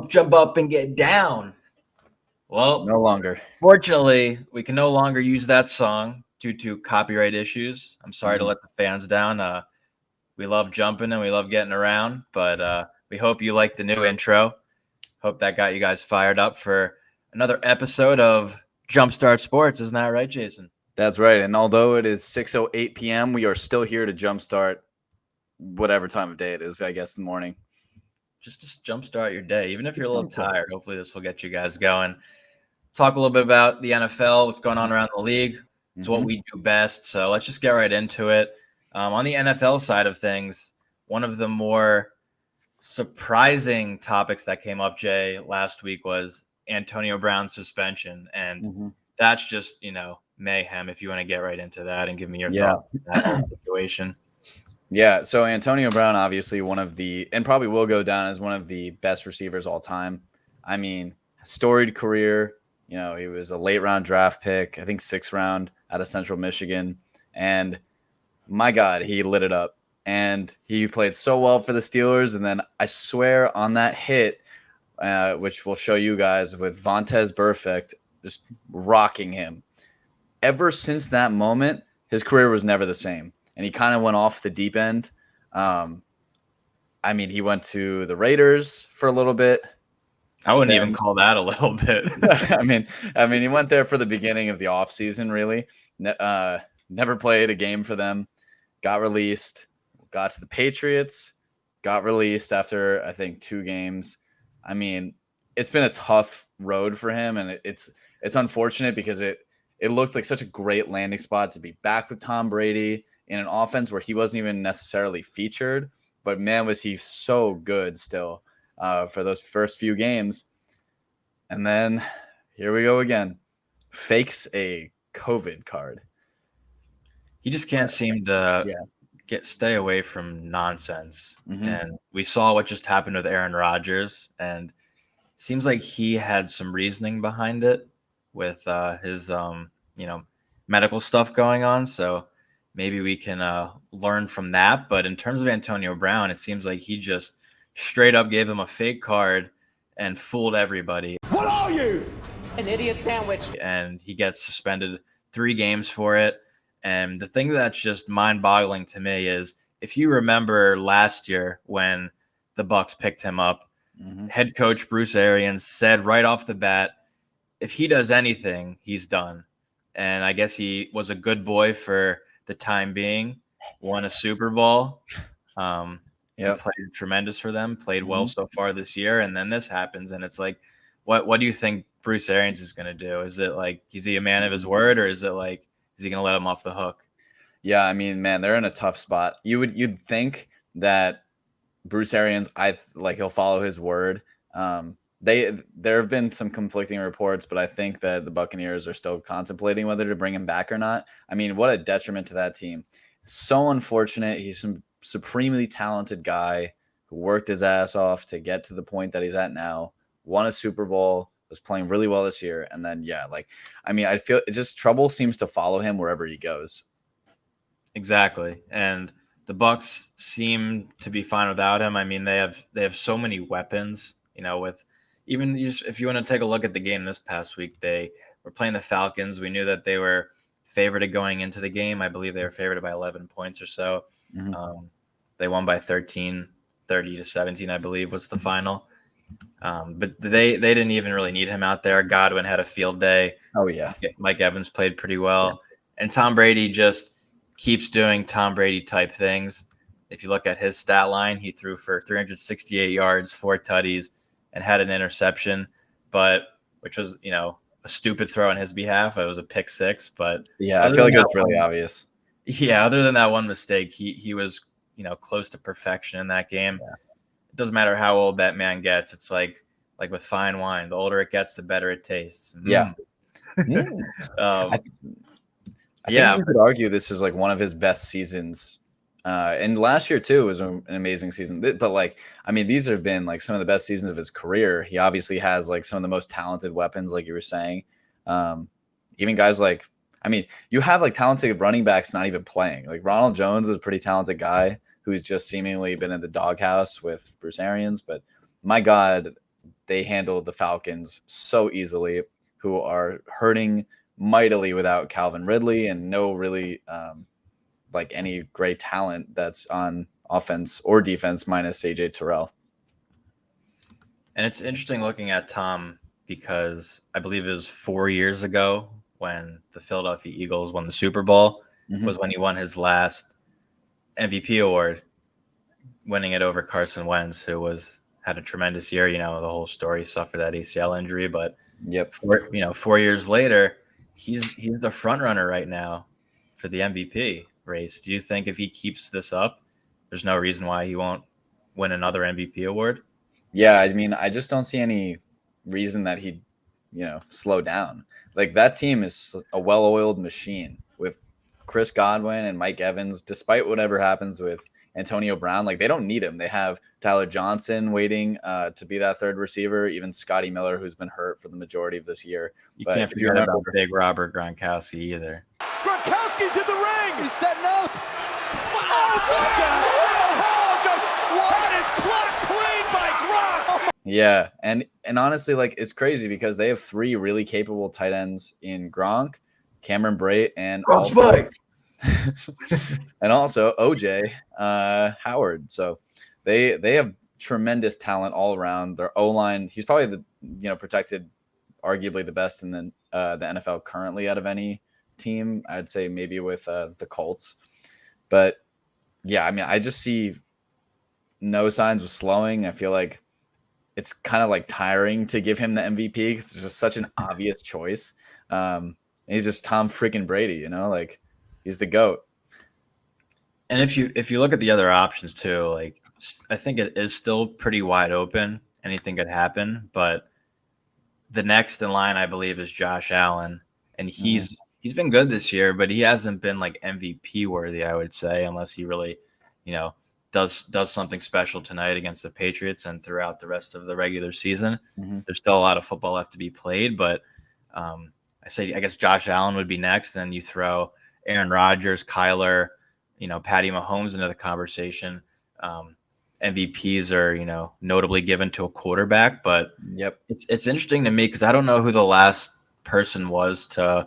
jump up and get down. Well, No longer. fortunately, we can no longer use that song due to copyright issues. I'm sorry to let the fans down. We love jumping and we love getting around, but we hope you like the new intro. Hope that got you guys fired up for another episode of JumpStart Sports. Isn't that right, Jason? That's right. And although it is 6:08 p.m., we are still here to jumpstart whatever time of day it is, I guess, in the morning. Just jumpstart your day. Even if you're a little tired, hopefully this will get you guys going. Talk a little bit about the NFL, what's going on around the league. It's what we do best. So let's just get right into it. On the NFL side of things, one of the more surprising topics that came up, Jay, last week was Antonio Brown's suspension. And that's just, mayhem if you want to get right into that and give me your thoughts on that whole situation. Yeah, so Antonio Brown, obviously one of the, and probably will go down as one of the best receivers all time. I mean, storied career. He was a late round draft pick, I think 6th round out of Central Michigan. And my God, he lit it up. And he played so well for the Steelers. And then I swear on that hit, which we'll show you guys with Vontaze Burfict just rocking him. Ever since that moment, his career was never the same. And he kind of went off the deep end. He went to the Raiders for a little bit. I wouldn't even call that a little bit. He went there for the beginning of the offseason, really. Never played a game for them. Got released. Got to the Patriots. Got released after, I think, 2 games. It's been a tough road for him, and it's unfortunate because it looked like such a great landing spot to be back with Tom Brady in an offense where he wasn't even necessarily featured. But, man, was he so good still for those first few games. And then here we go again. Fakes a COVID card. He just can't seem to stay away from nonsense. And we saw what just happened with Aaron Rodgers, and it seems like he had some reasoning behind it with his medical stuff going on. So maybe we can learn from that. But in terms of Antonio Brown, it seems like he just straight up gave him a fake card and fooled everybody. What are you? An idiot sandwich. And he gets suspended 3 games for it. And the thing that's just mind-boggling to me is if you remember last year when the Bucs picked him up, head coach Bruce Arians said right off the bat, if he does anything, he's done. And I guess he was a good boy for the time being, won a Super Bowl. Played tremendous for them, played well so far this year. And then this happens. And it's like, what do you think Bruce Arians is going to do? Is it like, is he a man of his word, or is it like, is he going to let him off the hook? Yeah, man, they're in a tough spot. You'd think that Bruce Arians, he'll follow his word. There have been some conflicting reports, but I think that the Buccaneers are still contemplating whether to bring him back or not. What a detriment to that team. So unfortunate. He's some supremely talented guy who worked his ass off to get to the point that he's at now, won a Super Bowl, was playing really well this year. And then, I feel it just trouble seems to follow him wherever he goes. Exactly. And the Bucs seem to be fine without him. They have so many weapons, with even if you want to take a look at the game this past week, they were playing the Falcons. We knew that they were favored going into the game. I believe they were favored by 11 points or so. They won by 13, 30-17, I believe was the final. But they didn't even really need him out there. Godwin had a field day. Oh, yeah. Mike Evans played pretty well. And Tom Brady just keeps doing Tom Brady type things. If you look at his stat line, he threw for 368 yards, 4 tutties, and had an interception, which was, a stupid throw on his behalf. It was a pick 6, but yeah, I feel like it was really obvious. Yeah, other than that one mistake, he was, close to perfection in that game. Yeah. It doesn't matter how old that man gets. It's like with fine wine. The older it gets, the better it tastes. Yeah. I think you could argue this is like one of his best seasons. And last year too was an amazing season. But these have been like some of the best seasons of his career. He obviously has like some of the most talented weapons, like you were saying. Even guys you have like talented running backs not even playing. Like Ronald Jones is a pretty talented guy who's just seemingly been in the doghouse with Bruce Arians. But my God, they handled the Falcons so easily, who are hurting mightily without Calvin Ridley and no really like any great talent that's on offense or defense minus AJ Terrell. And it's interesting looking at Tom because I believe it was 4 years ago when the Philadelphia Eagles won the Super Bowl was when he won his last MVP award, winning it over Carson Wentz, who had a tremendous year. The whole story, suffered that ACL injury, but 4 years later, he's the front runner right now for the MVP race. Do you think if he keeps this up, there's no reason why he won't win another MVP award? Yeah, I mean, I just don't see any reason that he'd, slow down. Like, that team is a well-oiled machine with Chris Godwin and Mike Evans. Despite whatever happens with Antonio Brown, like, they don't need him. They have Tyler Johnson waiting to be that third receiver, even Scotty Miller, who's been hurt for the majority of this year. You can't forget about Big Robert Gronkowski either. Gronkowski's in the ring. He's setting up. Just what is clock clean by Gronk? Yeah, and honestly, like, it's crazy because they have three really capable tight ends in Gronk, Cameron Brate, and also OJ Howard. So they have tremendous talent all around. Their O-line, he's probably the protected, arguably the best in the NFL currently out of any team. I'd say maybe with the Colts, but yeah, I mean, I just see no signs of slowing. I feel like it's kind of like tiring to give him the MVP because it's just such an obvious choice. He's just Tom freaking Brady, like he's the GOAT. And if you look at the other options too, like I think it is still pretty wide open. Anything could happen, but the next in line, I believe, is Josh Allen, and he's been good this year, but he hasn't been like MVP worthy, I would say, unless he really, does something special tonight against the Patriots and throughout the rest of the regular season. There's still a lot of football left to be played, but I guess Josh Allen would be next. Then you throw Aaron Rodgers, Kyler, Patty Mahomes into the conversation. MVPs are, notably given to a quarterback, but it's interesting to me because I don't know who the last person was to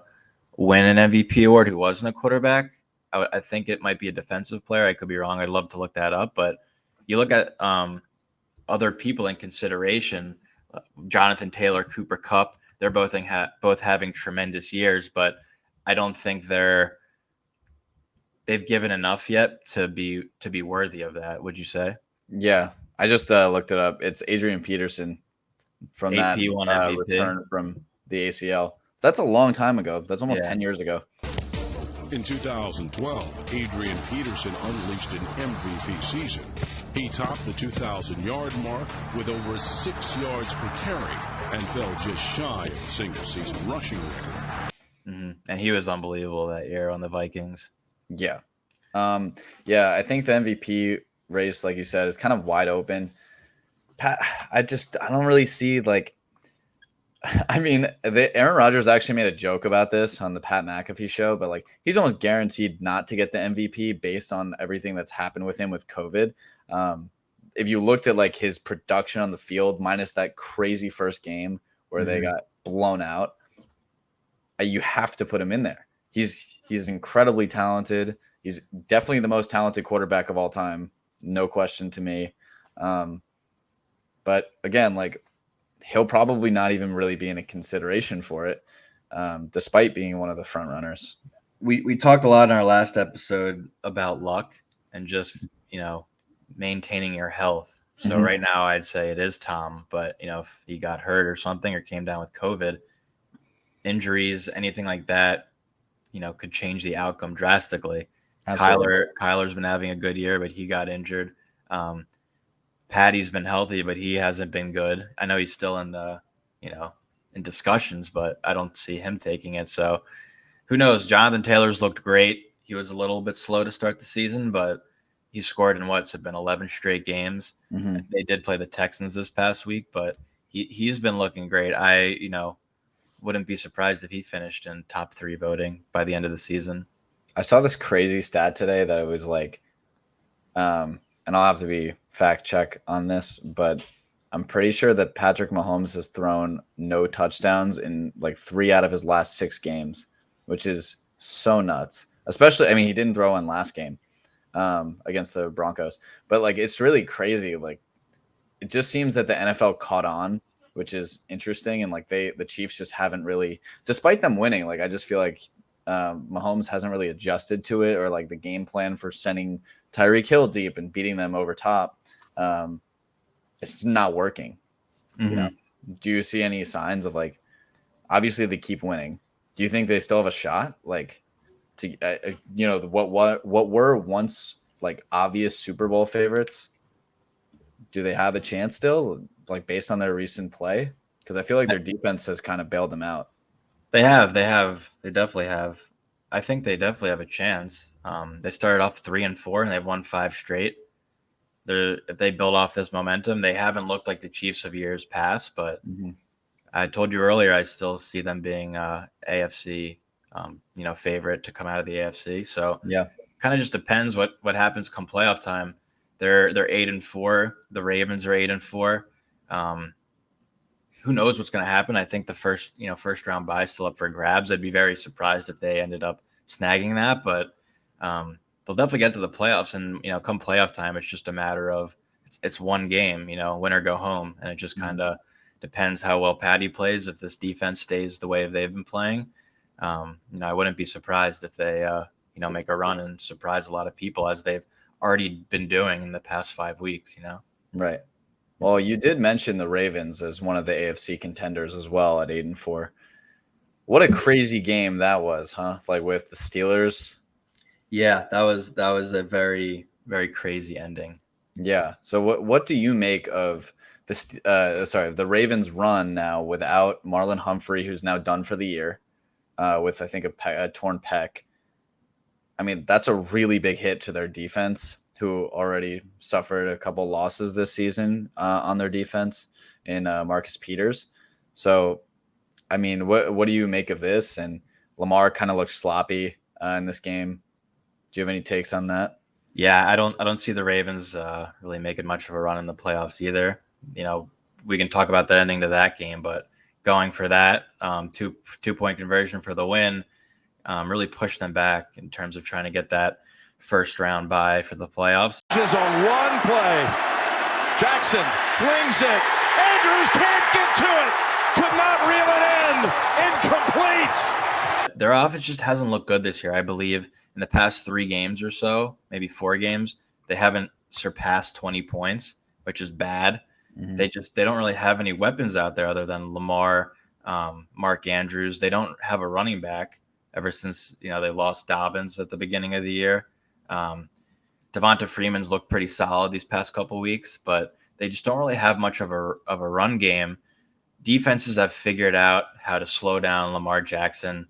win an MVP award who wasn't a quarterback. I think it might be a defensive player. I could be wrong. I'd love to look that up. But you look at other people in consideration, Jonathan Taylor, Cooper Kupp, they're both having tremendous years, but I don't think they've given enough yet to be worthy of that. Would you say? Yeah, I just looked it up. It's Adrian Peterson from that return from the ACL. That's a long time ago. That's almost 10 years ago. In 2012, Adrian Peterson unleashed an MVP season. He topped the 2,000-yard mark with over 6 yards per carry and fell just shy of a single-season rushing record. And he was unbelievable that year on the Vikings. Yeah. I think the MVP race, like you said, is kind of wide open. Pat, I don't really see Aaron Rodgers actually made a joke about this on the Pat McAfee show, but like he's almost guaranteed not to get the MVP based on everything that's happened with him with COVID. If you looked at like his production on the field minus that crazy first game where they got blown out, you have to put him in there. He's incredibly talented. He's definitely the most talented quarterback of all time. No question to me. But again, like he'll probably not even really be in a consideration for it, despite being one of the front runners. We talked a lot in our last episode about luck and just, maintaining your health. So right now I'd say it is Tom, but if he got hurt or something or came down with COVID, injuries, anything like that, could change the outcome drastically. Kyler's been having a good year, but he got injured. Patty's been healthy, but he hasn't been good. I know he's still in the, in discussions, but I don't see him taking it. So who knows? Jonathan Taylor's looked great. He was a little bit slow to start the season, but he scored in what's been 11 straight games. They did play the Texans this past week, but he's been looking great. I, wouldn't be surprised if he finished in top 3 voting by the end of the season. I saw this crazy stat today that it was like, and I'll have to be fact check on this, but I'm pretty sure that Patrick Mahomes has thrown no touchdowns in like 3 out of his last 6 games, which is so nuts. Especially, I mean, he didn't throw in last game against the Broncos, but like it's really crazy. Like it just seems that the NFL caught on, which is interesting, and like the Chiefs just haven't really, despite them winning. Like I just feel like Mahomes hasn't really adjusted to it, or like the game plan for sending Tyreek Hill deep and beating them over top. It's not working. Mm-hmm. You know, do you see any signs of like, obviously they keep winning. Do you think they still have a shot? Like to, what were once like obvious Super Bowl favorites? Do they have a chance still, like based on their recent play? Because I feel like their defense has kind of bailed them out. They definitely have. I think they definitely have a chance. They started off 3-4 and they've won 5 straight. If they build off this momentum, they haven't looked like the Chiefs of years past, but I told you earlier, I still see them being AFC, favorite to come out of the AFC. So yeah, kind of just depends what happens come playoff time. They're 8-4. The Ravens are 8-4. Who knows what's going to happen? I think the first round bye is still up for grabs. I'd be very surprised if they ended up snagging that, but they'll definitely get to the playoffs, and come playoff time, it's just a matter of it's one game, win or go home, and it just kind of depends how well Patty plays. If this defense stays the way they've been playing, I wouldn't be surprised if they make a run and surprise a lot of people, as they've already been doing in the past 5 weeks. Right. Well, you did mention the Ravens as one of the AFC contenders as well at 8-4. What a crazy game that was, huh? Like with the Steelers. Yeah, that was a very, very crazy ending. Yeah. So what do you make of the Ravens run now without Marlon Humphrey, who's now done for the year, with I think a torn pec? I mean, that's a really big hit to their defense, who already suffered a couple losses this season on their defense in Marcus Peters. So, I mean, what do you make of this? And Lamar kind of looks sloppy in this game. Do you have any takes on that? Yeah, I don't see the Ravens really making much of a run in the playoffs either. We can talk about the ending to that game, but going for that 2-point conversion for the win really pushed them back in terms of trying to get that first round bye for the playoffs. Just on one play, Jackson flings it. Andrews can't get to it. Could not reel it in. Incomplete. Their offense just hasn't looked good this year. I believe in the past 3 games or so, maybe 4 games, they haven't surpassed 20 points, which is bad. Mm-hmm. They don't really have any weapons out there other than Lamar, Mark Andrews. They don't have a running back ever since they lost Dobbins at the beginning of the year. Devonta Freeman's looked pretty solid these past couple weeks, but they just don't really have much of a run game. Defenses have figured out how to slow down Lamar Jackson.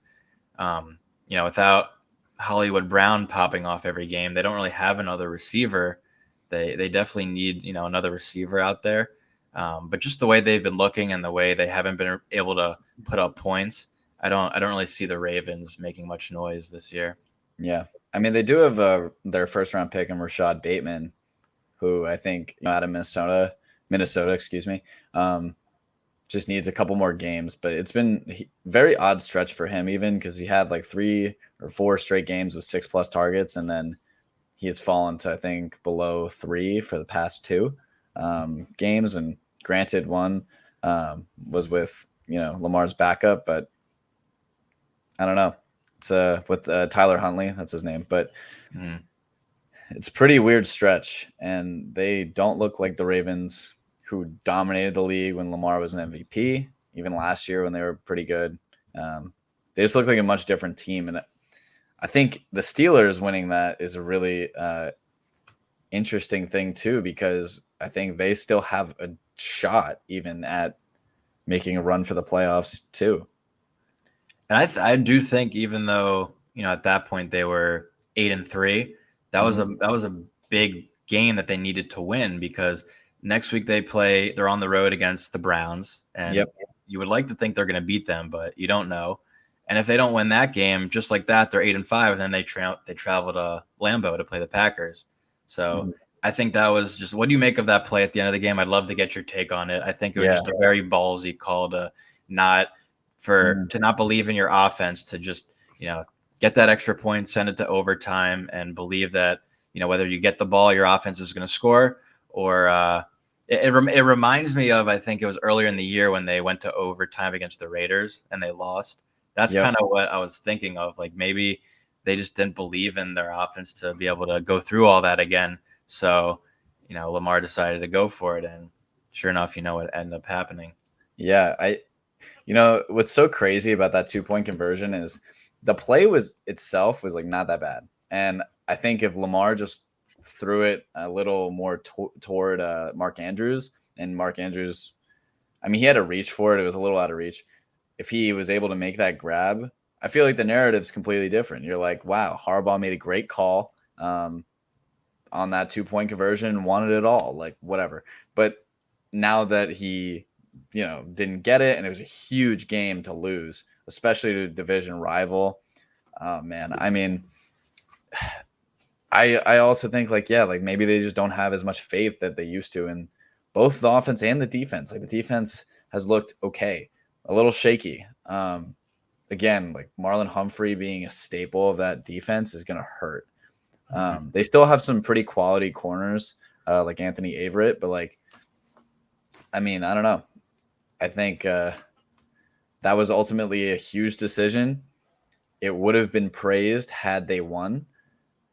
Without Hollywood Brown popping off every game, they don't really have another receiver. They definitely need another receiver out there. But just the way they've been looking and the way they haven't been able to put up points, I don't really see the Ravens making much noise this year. Yeah. I mean, they do have their first round pick in Rashad Bateman, who I think out of Minnesota, just needs a couple more games. But it's been a very odd stretch for him, even because he had like 3 or 4 straight games with 6+ targets, and then he has fallen to I think below 3 for the past 2 games. And granted, one was with Lamar's backup, but I don't know. It's with Tyler Huntley, that's his name, but it's a pretty weird stretch, and they don't look like the Ravens who dominated the league when Lamar was an MVP, even last year when they were pretty good. They just look like a much different team, and I think the Steelers winning that is a really interesting thing too, because I think they still have a shot even at making a run for the playoffs too. And I do think, even though at that point they were 8-3, that was a big game that they needed to win, because next week they're on the road against the Browns, and you would like to think they're going to beat them, but you don't know. And if they don't win that game, just like that, they're 8-5, and then they travel to Lambeau to play the Packers. So I think that was just, what do you make of that play at the end of the game? I'd love to get your take on it. I think it was just a very ballsy call to not believe in your offense, to just, get that extra point, send it to overtime, and believe that, whether you get the ball, your offense is going to score. Or it reminds me of, I think it was earlier in the year when they went to overtime against the Raiders and they lost. That's kind of what I was thinking of. Like, maybe they just didn't believe in their offense to be able to go through all that again. So, Lamar decided to go for it, and sure enough, what ended up happening. Yeah, what's so crazy about that 2-point conversion is the play itself was like not that bad. And I think if Lamar just threw it a little more toward Mark Andrews, and Mark Andrews, he had to reach for it. It was a little out of reach. If he was able to make that grab, I feel like the narrative's completely different. You're like, wow, Harbaugh made a great call on that 2-point conversion, wanted it all, like whatever. But now that he, didn't get it, and it was a huge game to lose, especially to a division rival. Oh man, I also think like maybe they just don't have as much faith that they used to in both the offense and the defense. Like the defense has looked okay, a little shaky. Again, like Marlon Humphrey being a staple of that defense is going to hurt. They still have some pretty quality corners, like Anthony Averett, but I don't know. I think that was ultimately a huge decision. It would have been praised had they won,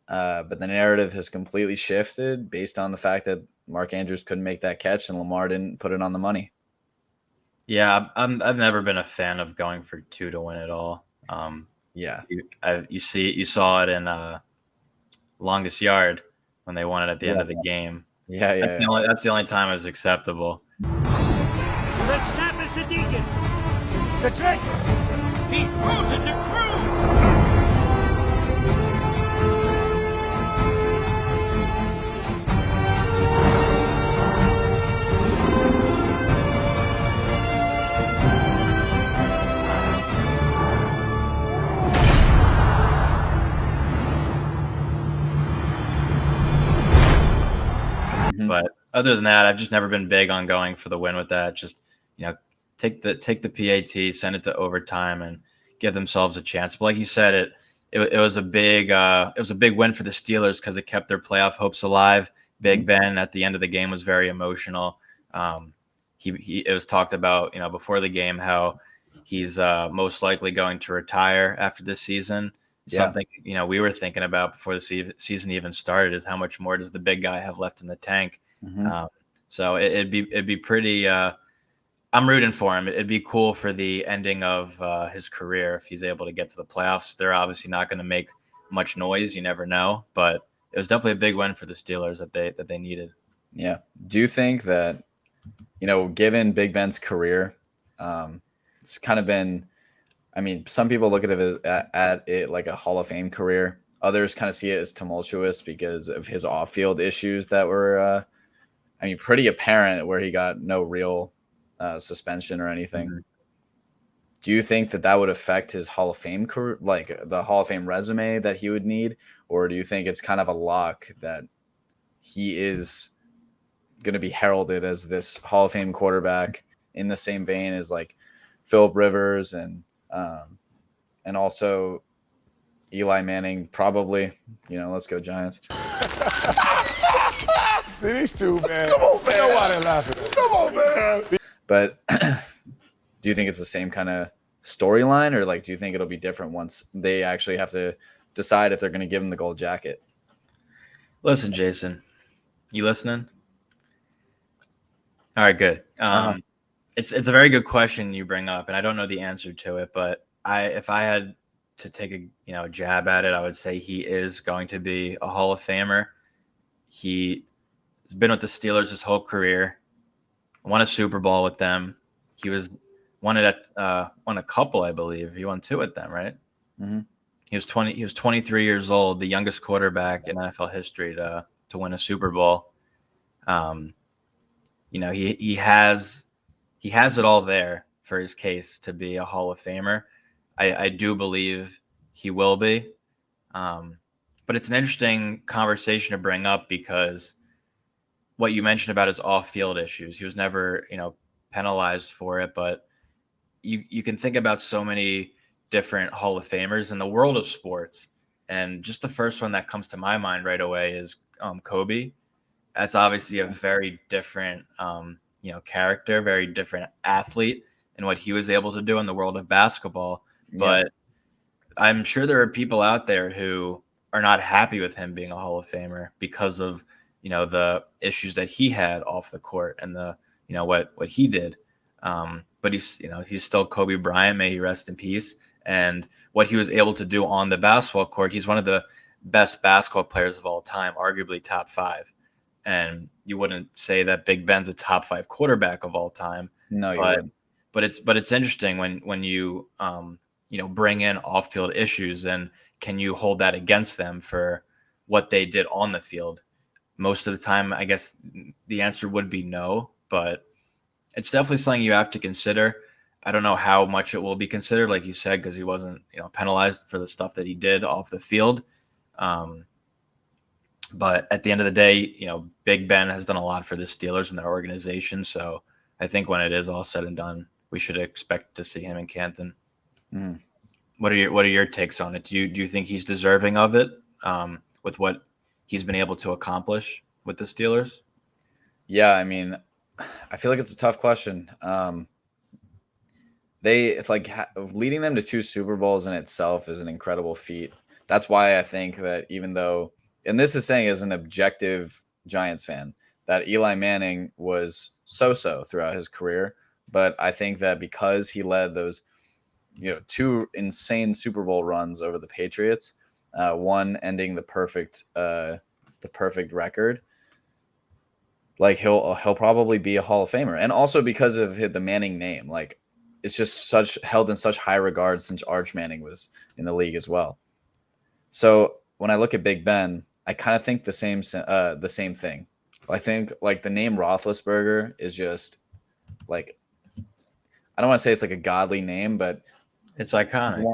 but the narrative has completely shifted based on the fact that Mark Andrews couldn't make that catch and Lamar didn't put it on the money. Yeah, I've never been a fan of going for 2 to win at all. You saw it in longest yard when they won it at the end of the game. That's the only time it was acceptable. Red snap is the Deacon. The trick. He throws it to Cruz. But other than that, I've just never been big on going for the win with that. Just, take the PAT, send it to overtime, and give themselves a chance. But like you said, it was a big win for the Steelers because it kept their playoff hopes alive. Big Ben at the end of the game was very emotional. It was talked about, before the game, how he's most likely going to retire after this season. Something we were thinking about before the season even started is how much more does the big guy have left in the tank. So it'd be pretty. I'm rooting for him. It'd be cool for the ending of his career if he's able to get to the playoffs. They're obviously not going to make much noise. You never know, but it was definitely a big win for the Steelers that they needed. Yeah. Do you think that given Big Ben's career, it's kind of been. Some people look at it like a Hall of Fame career. Others kind of see it as tumultuous because of his off-field issues that were, pretty apparent, where he got no real suspension or anything. Do you think that would affect his Hall of Fame career, like the Hall of Fame resume that he would need? Or do you think it's kind of a lock that he is going to be heralded as this Hall of Fame quarterback in the same vein as like Phillip Rivers and also Eli Manning, probably? Let's go Giants. See these two, man. Come on, man. Nobody laughing. Come on, man. But do you think it's the same kind of storyline, or do you think it'll be different once they actually have to decide if they're going to give him the gold jacket? Listen, Jason, you listening? All right, good. It's a very good question you bring up, and I don't know the answer to it, but if I had to take a jab at it, I would say he is going to be a Hall of Famer. He has been with the Steelers his whole career, won a Super Bowl with them. He won a couple, I believe. He won 2 with them, right? Mm-hmm. He was 23 years old, the youngest quarterback in NFL history to win a Super Bowl. He has it all there for his case to be a Hall of Famer. I do believe he will be. But it's an interesting conversation to bring up because what you mentioned about his off-field issues. He was never, penalized for it, but you can think about so many different Hall of Famers in the world of sports, and just the first one that comes to my mind right away is Kobe. That's obviously a very different, character, very different athlete, and what he was able to do in the world of basketball. But I'm sure there are people out there who are not happy with him being a Hall of Famer because of, the issues that he had off the court and the, what he did. But he's still Kobe Bryant. May he rest in peace. And what he was able to do on the basketball court, he's one of the best basketball players of all time, arguably top 5. And you wouldn't say that Big Ben's a top 5 quarterback of all time. No, you wouldn't. But it's interesting when you bring in off-field issues, and can you hold that against them for what they did on the field? Most of the time, I guess the answer would be no, but it's definitely something you have to consider. I don't know how much it will be considered, like you said, because he wasn't, penalized for the stuff that he did off the field. But at the end of the day, Big Ben has done a lot for the Steelers and their organization. So I think when it is all said and done, we should expect to see him in Canton. Mm. What are your takes on it? Do you think he's deserving of it with what he's been able to accomplish with the Steelers? Yeah, I mean, I feel like it's a tough question. It's like leading them to 2 Super Bowls in itself is an incredible feat. That's why I think that even though, and this is saying as an objective Giants fan, that Eli Manning was so-so throughout his career. But I think that because he led those, 2 insane Super Bowl runs over the Patriots, one ending the perfect record, like he'll probably be a Hall of Famer. And also because of the Manning name, like it's just held in such high regard since Arch Manning was in the league as well. So when I look at Big Ben, I kind of think the same thing. I think like the name Roethlisberger is just like, I don't want to say it's like a godly name, but it's iconic.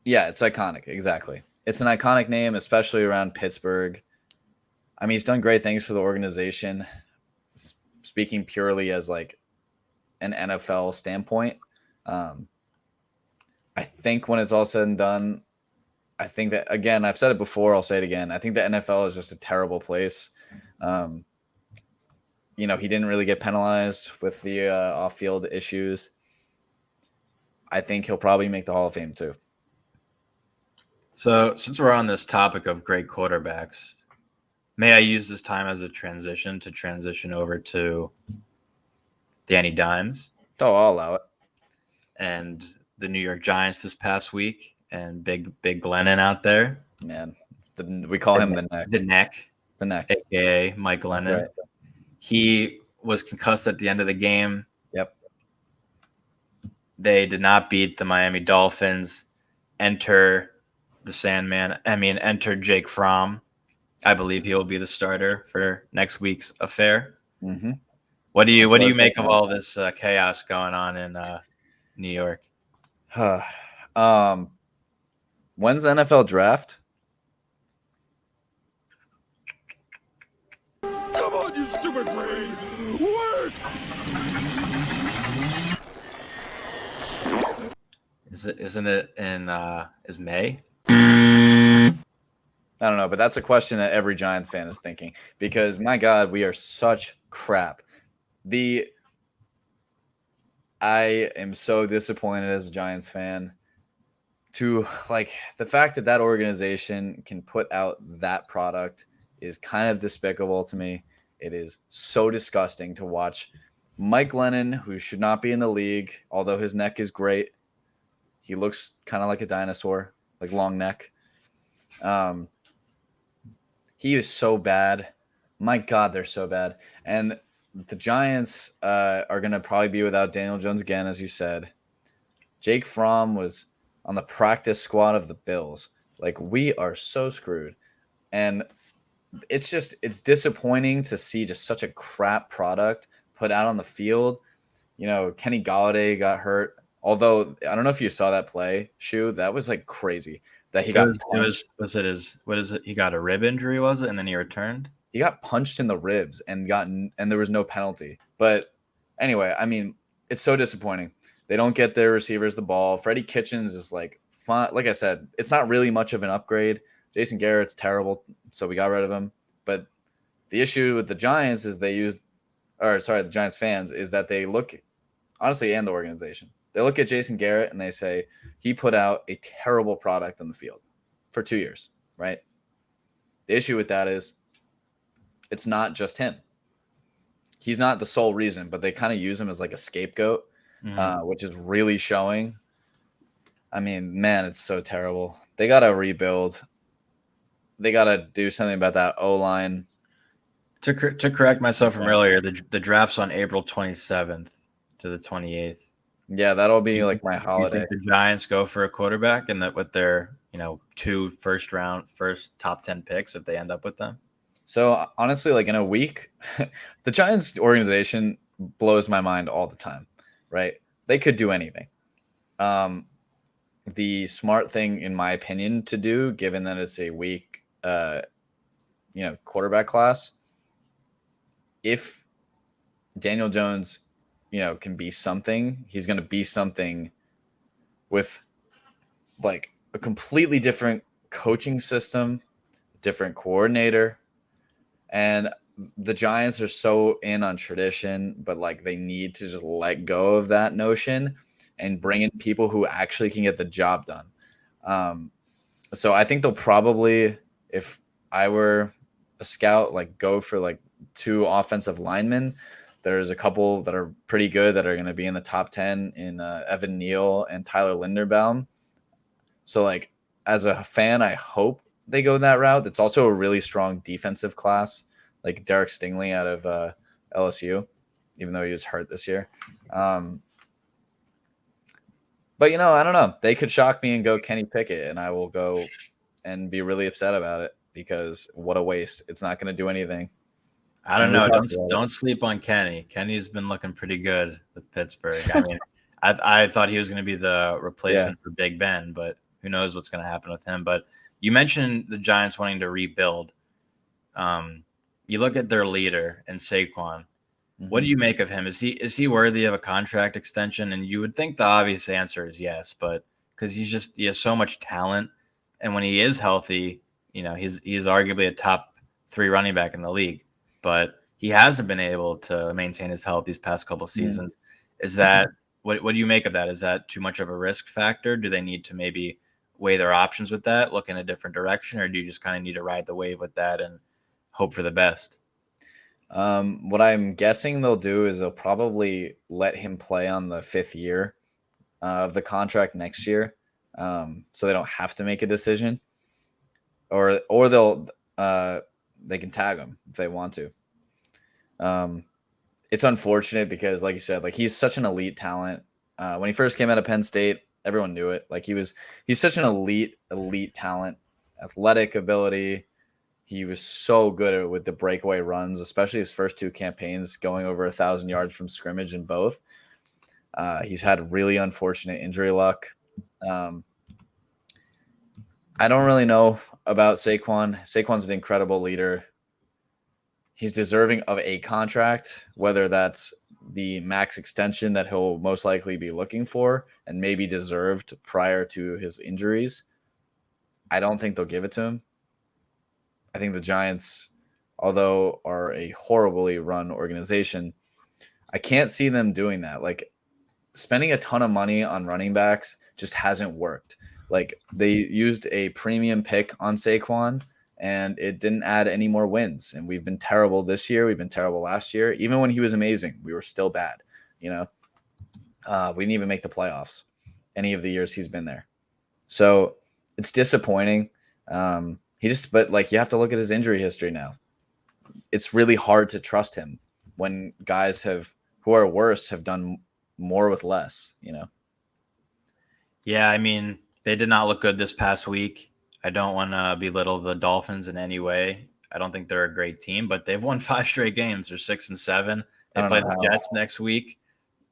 Yeah, it's iconic. Exactly. It's an iconic name, especially around Pittsburgh. I mean, he's done great things for the organization. Speaking purely as like an NFL standpoint, I think when it's all said and done, I think that, again, I've said it before, I'll say it again. I think the NFL is just a terrible place. He didn't really get penalized with the off-field issues. I think he'll probably make the Hall of Fame too. So since we're on this topic of great quarterbacks, may I use this time as a transition over to Danny Dimes? Oh, I'll allow it. And the New York Giants this past week, and big Glennon out there. Man, we call him the neck. The neck, aka Mike Glennon. Right. He was concussed at the end of the game. Yep. They did not beat the Miami Dolphins. Enter Jake Fromm. I believe he will be the starter for next week's affair. Mm-hmm. What do you make of all this chaos going on in New York? When's the NFL draft? Come on, you stupid brain! Work! Isn't it in is May? I don't know, but that's a question that every Giants fan is thinking, because my God, we are such crap. I am so disappointed as a Giants fan to like the fact that organization can put out that product is kind of despicable to me. It is so disgusting to watch Mike Glennon, who should not be in the league, although his neck is great. He looks kind of like a dinosaur, like long neck. He is so bad. My God, they're so bad. And the Giants are going to probably be without Daniel Jones again, as you said. Jake Fromm was on the practice squad of the Bills. Like, we are so screwed. And it's disappointing to see just such a crap product put out on the field. Kenny Golladay got hurt. Although, I don't know if you saw that play, Shu. That was like crazy. That he got. He got a rib injury, was it? And then he returned. he got punched in the ribs and there was no penalty. But anyway, I mean, it's so disappointing. They don't get their receivers the ball. Freddie Kitchens is like fun. Like I said, it's not really much of an upgrade. Jason Garrett's terrible, so we got rid of him. But the issue with the Giants is the Giants fans is that they look, honestly, and the organization, they look at Jason Garrett and they say he put out a terrible product on the field for 2 years, right? The issue with that is it's not just him. He's not the sole reason, but they kind of use him as like a scapegoat, which is really showing. I mean, man, it's so terrible. They got to rebuild. They got to do something about that O-line. To correct myself from earlier, the draft's on April 27th to the 28th. Yeah, that'll be like my holiday. You think the Giants go for a quarterback, and that with their 2 first top 10 picks, if they end up with them. So honestly, like in a week, the Giants organization blows my mind all the time, right? They could do anything. The smart thing, in my opinion, to do, given that it's a weak, quarterback class, if Daniel Jones, can be something, he's going to be something with like a completely different coaching system, different coordinator. And the Giants are so in on tradition, but like they need to just let go of that notion and bring in people who actually can get the job done. So I think they'll probably, if I were a scout, like go for like 2 offensive linemen. There's a couple that are pretty good that are going to be in the top 10 in Evan Neal and Tyler Linderbaum. So like as a fan, I hope they go that route. It's also a really strong defensive class, like Derek Stingley out of LSU, even though he was hurt this year. But I don't know. They could shock me and go Kenny Pickett, and I will go and be really upset about it because what a waste. It's not going to do anything. I don't know. Don't sleep on Kenny. Kenny's been looking pretty good with Pittsburgh. I mean, I thought he was going to be the replacement for Big Ben, but who knows what's going to happen with him. But you mentioned the Giants wanting to rebuild. You look at their leader in Saquon. Mm-hmm. What do you make of him? Is he worthy of a contract extension? And you would think the obvious answer is yes, but because he has so much talent, and when he is healthy, he's arguably a top 3 running back in the league. But he hasn't been able to maintain his health these past couple seasons. Is that what do you make of that? Is that too much of a risk factor? Do they need to maybe weigh their options with that, look in a different direction, or do you just kind of need to ride the wave with that and hope for the best? What I'm guessing they'll do is they'll probably let him play on the 5th year of the contract next year, so they don't have to make a decision, or they'll they can tag him if they want to. It's unfortunate because, like you said, like he's such an elite talent. When he first came out of Penn State, everyone knew it. Like he's such an elite talent, athletic ability. He was so good with the breakaway runs, especially his first 2 campaigns, going over 1,000 yards from scrimmage in both. He's had really unfortunate injury luck. I don't really know about Saquon. Saquon's an incredible leader. He's deserving of a contract, whether that's the max extension that he'll most likely be looking for and maybe deserved prior to his injuries. I don't think they'll give it to him. I think the Giants, although are a horribly run organization, I can't see them doing that. Like spending a ton of money on running backs just hasn't worked. Like they used a premium pick on Saquon and it didn't add any more wins. And we've been terrible this year. We've been terrible last year. Even when he was amazing, we were still bad. We didn't even make the playoffs any of the years he's been there. So it's disappointing. But like you have to look at his injury history now. It's really hard to trust him when guys who are worse have done more with less, Yeah, I mean, they did not look good this past week. I don't want to belittle the Dolphins in any way. I don't think they're a great team, but they've won 5 straight games. They're 6-7. They play the Jets next week.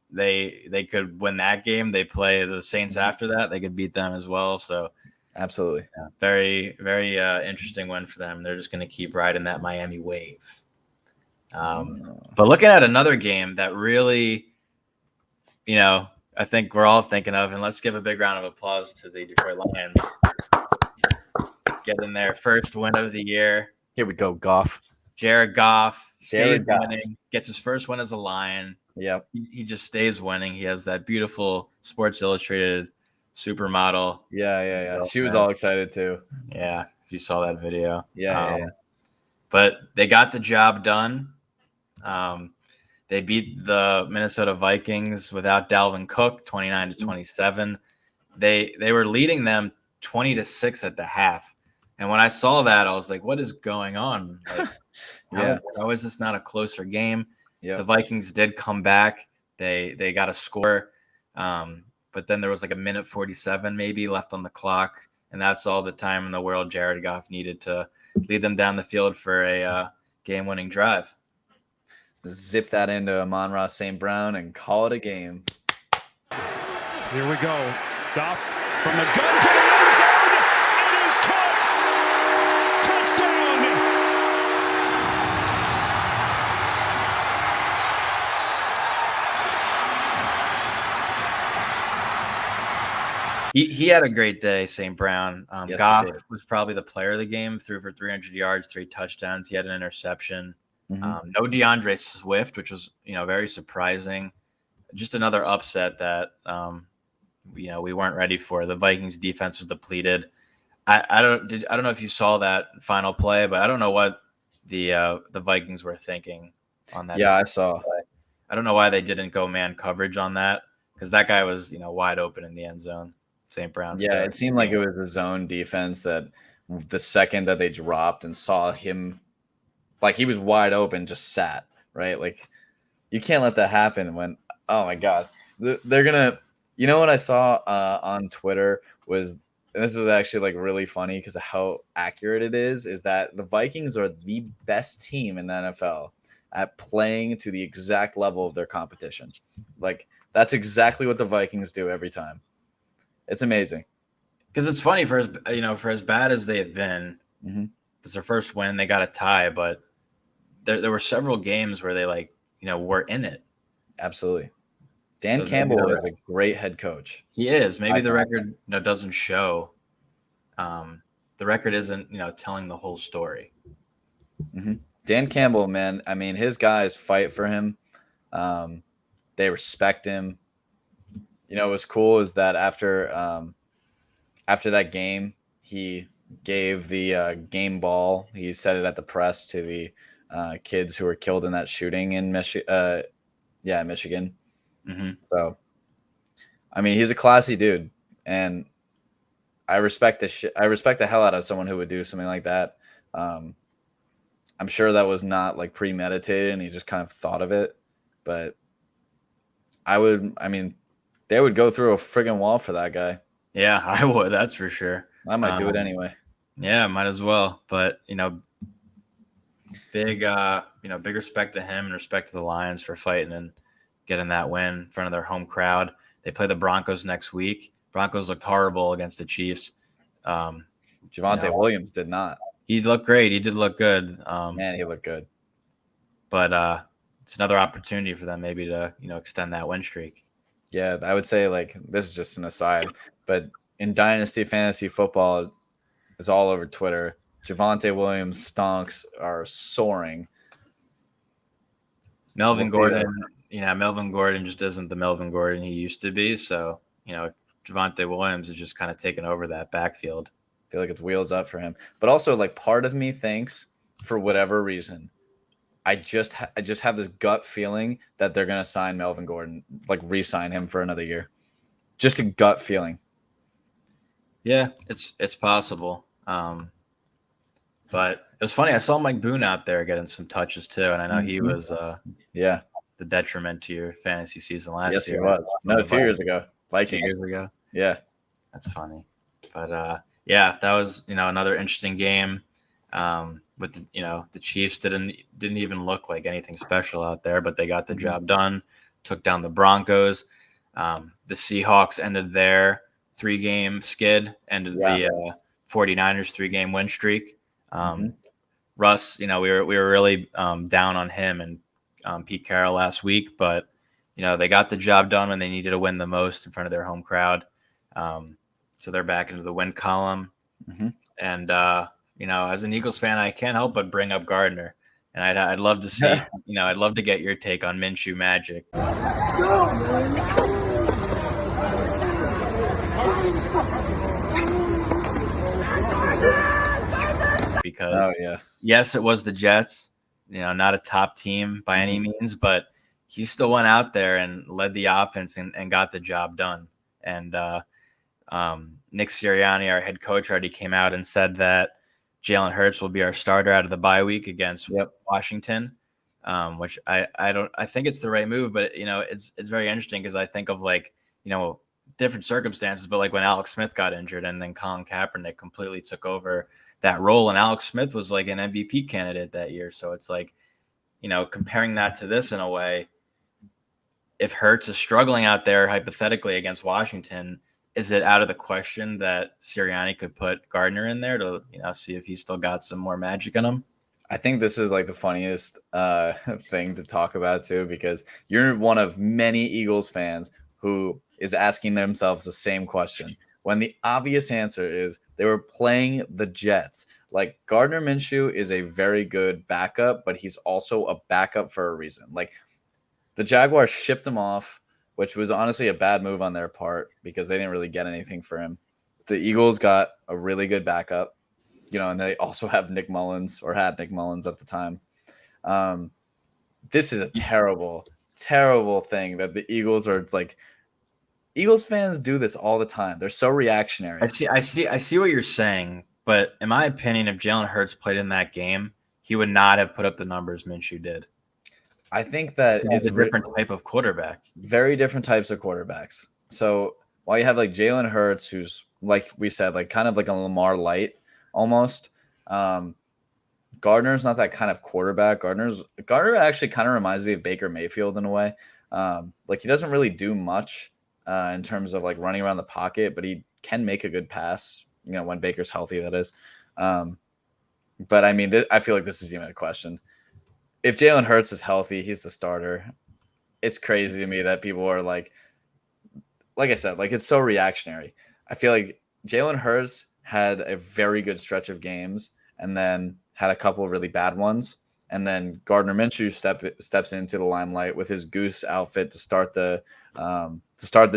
They could win that game. They play the Saints after that. They could beat them as well. So Absolutely. Yeah, very, very interesting win for them. They're just going to keep riding that Miami wave. But looking at another game that really, I think we're all thinking of, and let's give a big round of applause to the Detroit Lions. Getting their first win of the year. Here we go, Goff. Jared Goff stays winning, gets his first win as a Lion. Yep. He just stays winning. He has that beautiful Sports Illustrated supermodel. Yeah. She was all excited too. Yeah, if you saw that video. Yeah. But they got the job done. They beat the Minnesota Vikings without Dalvin Cook, 29-27. They were leading them 20-6 at the half. And when I saw that, I was like, what is going on? Like, how is this not a closer game? The Vikings did come back. They got a score. But then there was like a minute 47 maybe left on the clock. And that's all the time in the world Jared Goff needed to lead them down the field for a game-winning drive. Zip that into Amon-Ra St. Brown and call it a game. Here we go. Goff from the gun to the end zone. It is caught. Touchdown. He had a great day, St. Brown. Yes, Goff was probably the player of the game, threw for 300 yards, 3 touchdowns. He had an interception. No DeAndre Swift, which was, very surprising. Just another upset that, we weren't ready for. The Vikings defense was depleted. I don't know if you saw that final play, but I don't know what the Vikings were thinking on that. Yeah, I saw. Play. I don't know why they didn't go man coverage on that, because that guy was, wide open in the end zone. St. Brown. Yeah, it seemed like it was a zone defense that the second that they dropped and saw him, like he was wide open, just sat, right? Like you can't let that happen when, oh my God, they're going to, what I saw on Twitter was, and this is actually like really funny because of how accurate it is that the Vikings are the best team in the NFL at playing to the exact level of their competition. Like that's exactly what the Vikings do every time. It's amazing. Because it's funny for as bad as they have been, it's their first win. They got a tie, but there were several games where they were in it. Absolutely. Dan Campbell is a great head coach. He is. Maybe the record doesn't show. The record isn't telling the whole story. Dan Campbell, man. I mean, his guys fight for him. They respect him. What was cool is that after that game, he gave the game ball. He said it at the press to the kids who were killed in that shooting in Michigan. So, I mean, he's a classy dude, and I respect the hell out of someone who would do something like that. I'm sure that was not like premeditated, and he just kind of thought of it. But they would go through a friggin' wall for that guy. Yeah, I would. That's for sure. I might do it anyway. Yeah, might as well. But big respect to him and respect to the Lions for fighting and getting that win in front of their home crowd. They play the Broncos next week. Broncos looked horrible against the Chiefs. Javonte Williams did not. He looked great. He did look good. Man, he looked good. But it's another opportunity for them maybe to extend that win streak. Yeah, I would say this is just an aside, but in Dynasty Fantasy Football, it's all over Twitter. Javonte Williams stonks are soaring. Melvin Gordon just isn't the Melvin Gordon he used to be. So, Javonte Williams is just kind of taking over that backfield. I feel like it's wheels up for him. But also, part of me thinks, for whatever reason, I just have this gut feeling that they're going to sign Melvin Gordon, re-sign him for another year. Just a gut feeling. Yeah, it's possible. But it was funny. I saw Mike Boone out there getting some touches too, and I know he was the detriment to your fantasy season last year. Yes, he was. No, 2 years ago. Vikings. 2 years ago. Yeah, that's funny. But that was another interesting game. With the Chiefs didn't even look like anything special out there, but they got the job done. Took down the Broncos. The Seahawks ended their 3-game skid, ended the 49ers 3-game win streak. Russ, we were really down on him and Pete Carroll last week, but they got the job done when they needed to win the most in front of their home crowd. So they're back into the win column. And as an Eagles fan, I can't help but bring up Gardner. And I'd love to see, I'd love to get your take on Minshew magic. Because yes, it was the Jets, not a top team by any means, but he still went out there and led the offense and got the job done. And Nick Sirianni, our head coach, already came out and said that Jalen Hurts will be our starter out of the bye week against Washington, which I think it's the right move, but it's very interesting because I think of different circumstances, but like when Alex Smith got injured and then Colin Kaepernick completely took over that role, and Alex Smith was like an MVP candidate that year. So it's like, comparing that to this in a way, if Hurts is struggling out there hypothetically against Washington, is it out of the question that Sirianni could put Gardner in there to, see if he's still got some more magic in him? I think this is like the funniest thing to talk about too, because you're one of many Eagles fans who is asking themselves the same question, when the obvious answer is they were playing the Jets. Like, Gardner Minshew is a very good backup, but he's also a backup for a reason. Like, the Jaguars shipped him off, which was honestly a bad move on their part because they didn't really get anything for him. The Eagles got a really good backup, and they also have Nick Mullins, or had Nick Mullins at the time. This is a terrible, terrible thing that the Eagles are like. Eagles fans do this all the time. They're so reactionary. I see what you're saying, but in my opinion, if Jalen Hurts played in that game, he would not have put up the numbers Minshew did. I think that it's a different type of quarterback. Very different types of quarterbacks. So while you have like Jalen Hurts, who's like we said, like kind of like a Lamar light almost. Gardner's not that kind of quarterback. Gardner actually kind of reminds me of Baker Mayfield in a way. Like, he doesn't really do much in terms of like running around the pocket, but he can make a good pass, when Baker's healthy, that is. But I mean, I feel like this is even a question. If Jalen Hurts is healthy, he's the starter. It's crazy to me that people are like I said, like, it's so reactionary. I feel like Jalen Hurts had a very good stretch of games and then had a couple of really bad ones. And then Gardner Minshew steps into the limelight with his goose outfit to start the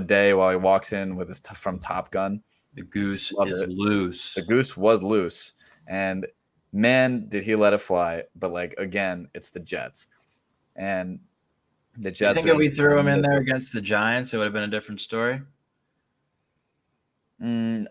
day while he walks in with his from Top Gun. The goose is loose. The goose was loose, and man, did he let it fly! But like, again, it's the Jets, and the Jets. You think if we threw him in there against the Giants, it would have been a different story?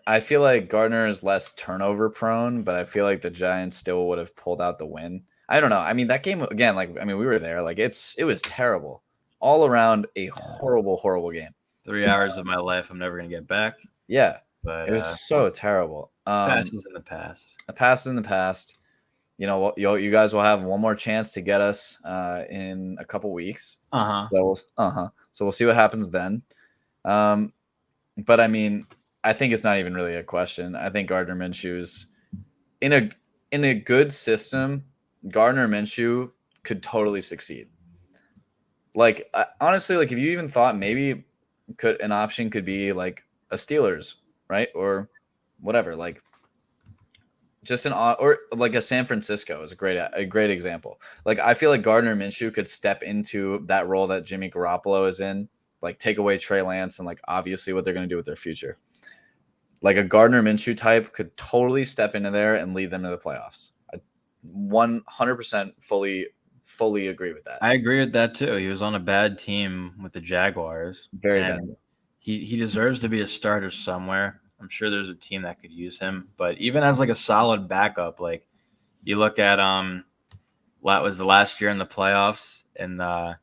I feel like Gardner is less turnover prone, but I feel like the Giants still would have pulled out the win. I don't know. I mean, that game again, we were there. Like, it was terrible. All around a horrible, horrible game. 3 hours of my life I'm never going to get back. Yeah. But it was so terrible. Past is in the past. A past in the past. You guys will have one more chance to get us in a couple weeks. So we'll see what happens then. But I mean, I think it's not even really a question. I think Gardner Minshew's in a good system. Gardner Minshew could totally succeed. Like, honestly, like, if you even thought maybe an option could be like a Steelers, right? Or whatever, like just or like a San Francisco is a great example. Like, I feel like Gardner Minshew could step into that role that Jimmy Garoppolo is in, like take away Trey Lance and like obviously what they're going to do with their future. Like, a Gardner Minshew type could totally step into there and lead them to the playoffs. 100% fully agree with that. I agree with that too. He was on a bad team with the Jaguars. Very bad. He deserves to be a starter somewhere. I'm sure there's a team that could use him, but even as like a solid backup, like you look at was the last year in the playoffs in was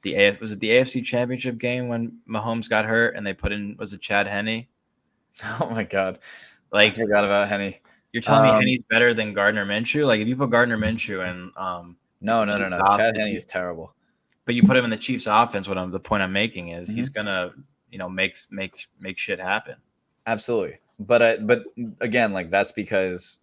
it the AFC Championship game when Mahomes got hurt and they put in, was it Chad Henne? Oh my God. Like, I forgot about Henne. You're telling me Henne's better than Gardner Minshew? Like, if you put Gardner Minshew in no. Chad Henne is terrible. But you put him in the Chiefs offense, the point I'm making is he's gonna, make shit happen. Absolutely. But again, like that's because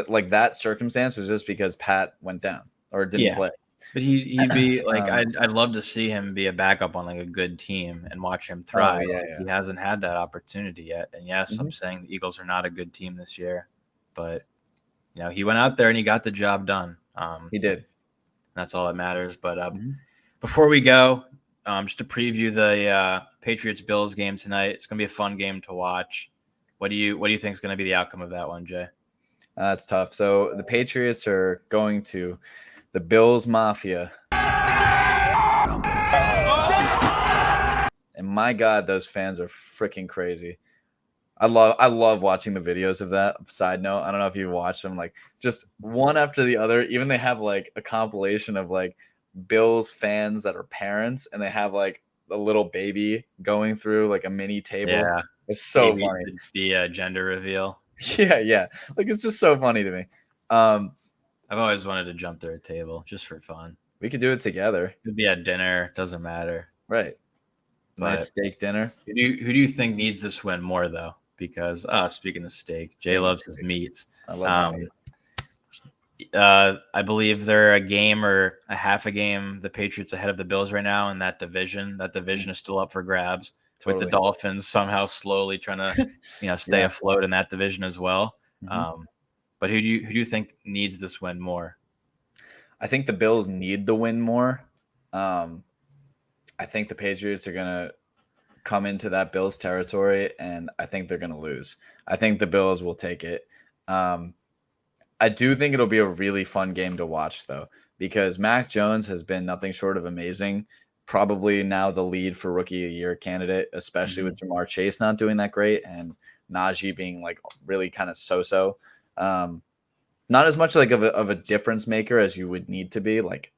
like that circumstance was just because Pat went down or didn't play. But he'd be like, I'd love to see him be a backup on like a good team and watch him thrive. He hasn't had that opportunity yet. And yes, I'm saying the Eagles are not a good team this year, but he went out there and he got the job done. He did. That's all that matters. But before we go, just to preview the Patriots-Bills game tonight, it's gonna be a fun game to watch. What do you think is gonna be the outcome of that one, Jay? That's tough. So the Patriots are going to the Bills Mafia. And my God, those fans are freaking crazy. I love watching the videos of that. Side note, I don't know if you watched them, like just one after the other. Even they have like a compilation of like Bills fans that are parents, and they have like a little baby going through like a mini table. Yeah, it's so funny. The gender reveal. Yeah. Like it's just so funny to me. I've always wanted to jump through a table just for fun. We could do it together. It could be at dinner. Doesn't matter. Right. Nice steak dinner. Who do you think needs this win more, though? Because speaking of steak, Jay loves his meats. I love meat. I believe they're a game or a half a game the Patriots ahead of the Bills right now in that division. That division is still up for grabs, with the Dolphins somehow slowly trying to stay afloat in that division as well. But who do you think needs this win more? I think the Bills need the win more. I think the Patriots are gonna come into that Bills territory, and I think they're gonna lose. I think the Bills will take it. I do think it'll be a really fun game to watch, though, because Mac Jones has been nothing short of amazing. Probably now the lead for Rookie of the Year candidate, especially with Jamar Chase not doing that great and Najee being like really kind of so-so. Not as much like of a difference maker as you would need to be. Like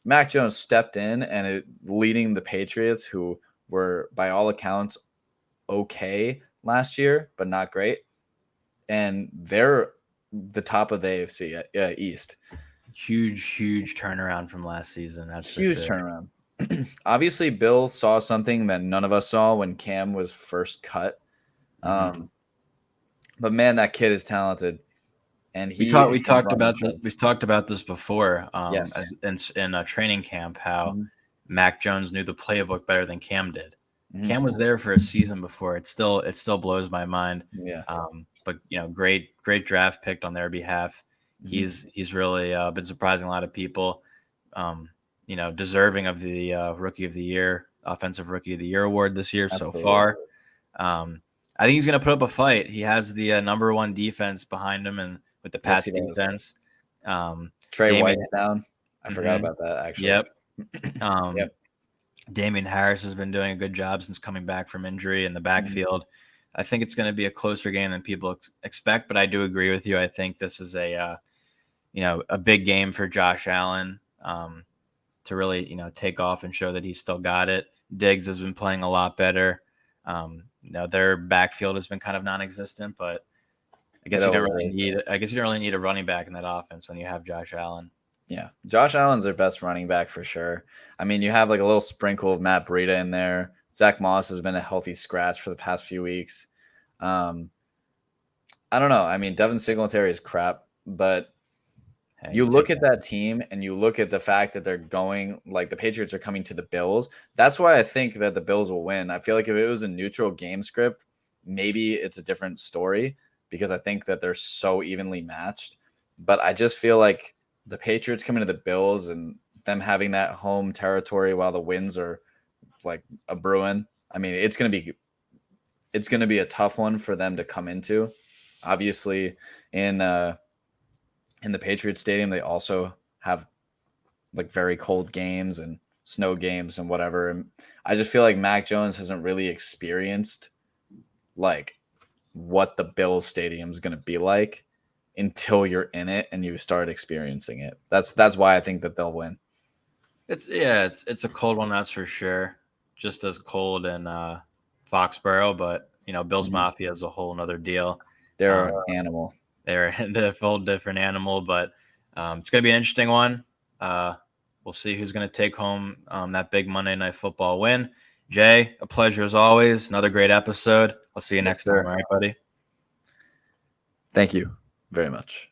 Mac Jones stepped in and leading the Patriots, who were by all accounts okay last year, but not great. And they're the top of the AFC East. Huge turnaround from last season. That's huge turnaround. Obviously, Bill saw something that none of us saw when Cam was first cut. But man, that kid is talented. And we talked about this before. Yes. in a training camp, how Mac Jones knew the playbook better than Cam did. Cam was there for a season before. It still blows my mind. Yeah. But great draft pick on their behalf. He's really been surprising a lot of people. Deserving of the Rookie of the Year, Offensive Rookie of the Year award this year so far. I think he's going to put up a fight. He has the number one defense behind him, and with the pass defense. Trey White's down. I forgot about that, actually. Yep. Damian Harris has been doing a good job since coming back from injury in the backfield. I think it's going to be a closer game than people expect, but I do agree with you. I think this is a big game for Josh Allen to really, take off and show that he's still got it. Diggs has been playing a lot better. Their backfield has been kind of non-existent, but I guess you don't really need a running back in that offense when you have Josh Allen. Yeah, Josh Allen's their best running back for sure. I mean, you have like a little sprinkle of Matt Breida in there. Zach Moss has been a healthy scratch for the past few weeks. I don't know. I mean, Devin Singletary is crap, but you look at that team and you look at the fact that they're going, like the Patriots are coming to the Bills. That's why I think that the Bills will win. I feel like if it was a neutral game script, maybe it's a different story because I think that they're so evenly matched. But I just feel like the Patriots coming to the Bills and them having that home territory while the wins are like a brewing. I mean, it's going to be a tough one for them to come into. Obviously, in the Patriots Stadium, they also have like very cold games and snow games and whatever. And I just feel like Mac Jones hasn't really experienced like what the Bills Stadium is going to be like until you're in it and you start experiencing it. That's why I think that they'll win. It's a cold one, that's for sure. Just as cold in Foxborough, but Bills Mafia is a whole nother deal. They're an animal. They're a whole different animal, but it's going to be an interesting one. We'll see who's going to take home that big Monday Night Football win. Jay, a pleasure as always. Another great episode. I'll see you next time. All right, buddy. Thank you very much.